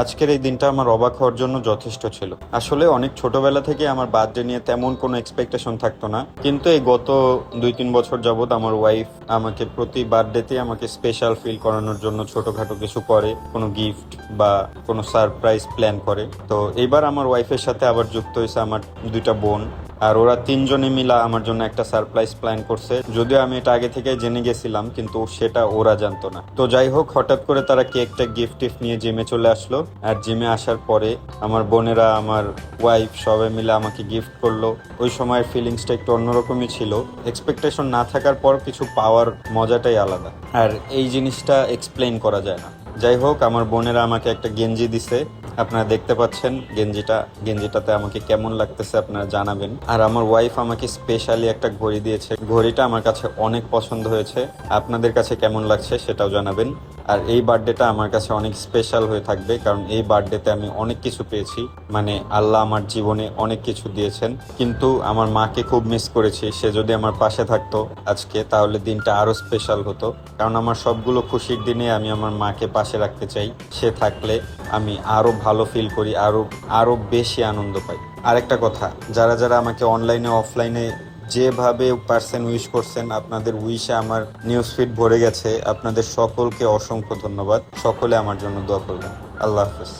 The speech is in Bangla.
আজকের এই দিনটা আমার অবাক হওয়ার জন্য যথেষ্ট ছিল। আসলে অনেক ছোটবেলা থেকে আমার বার্থডে নিয়ে তেমন কোনো এক্সপেকটেশন থাকতো না, কিন্তু এই গত 2-3 বছর যাবৎ আমার ওয়াইফ আমাকে প্রতি বার্থডেতে আমাকে স্পেশাল ফিল করানোর জন্য ছোটখাটো কিছু করে, কোনো গিফট বা কোনো সারপ্রাইজ প্ল্যান করে। তো এইবার আমার ওয়াইফের সাথে আবার যুক্ত হয়েছে আমার 2টা বোন, আর ওরা 3জনে মিলা আমার জন্য একটা সারপ্রাইজ প্ল্যান করছে। যদিও আমি এটা আগে থেকে জেনে গেছিলাম, কিন্তু সেটা ওরা জানতো না। তো যাই হোক, হঠাৎ করে তারা কেকটা গিফট টিফট নিয়ে জিমে চলে আসলো। আর জিমে আসার পরে আমার বোনেরা, আমার ওয়াইফ সবাই মিলে আমাকে গিফট করলো। ওই সময়ের ফিলিংসটা একটু অন্যরকমই ছিল। এক্সপেকটেশন না থাকার পর কিছু পাওয়ার মজাটাই আলাদা, আর এই জিনিসটা এক্সপ্লেইন করা যায় না। যাই হোক, আমার বোনেরা আমাকে একটা গেঞ্জি দিছে, আপনারা দেখতে পাচ্ছেন গেঞ্জিটাতে আমাকে কেমন লাগতেছে আপনারা জানাবেন। আর আমার ওয়াইফ আমাকে স্পেশালি একটা ঘড়ি দিয়েছে, ঘড়িটা আমার কাছে অনেক পছন্দ হয়েছে। আপনাদের কাছে কেমন লাগছে সেটাও জানাবেন। আর এই বার্থডেটা আমার কাছে অনেক স্পেশাল হয়ে থাকবে, কারণ এই বার্থডেতে আমি অনেক কিছু পেয়েছি। মানে আল্লাহ আমার জীবনে অনেক কিছু দিয়েছেন, কিন্তু আমার মাকে খুব মিস করেছি। সে যদি আমার পাশে থাকতো আজকে, তাহলে দিনটা আরো স্পেশাল হতো। কারণ আমার সবগুলো খুশির দিনে আমি আমার মাকে পাশে রাখতে চাই। সে থাকলে আমি আরো ভালো ফিল করি, আরো বেশি আনন্দ পাই। আরেকটা কথা, যারা যারা আমাকে অনলাইনে অফলাইনে যেভাবে পার্সেন উইশ করছেন, আপনাদের উইশে আমার নিউজ ফিড ভরে গেছে। আপনাদের সকলকে অসংখ্য ধন্যবাদ। সকলে আমার জন্য দোয়া করবেন। আল্লাহ হাফেজ।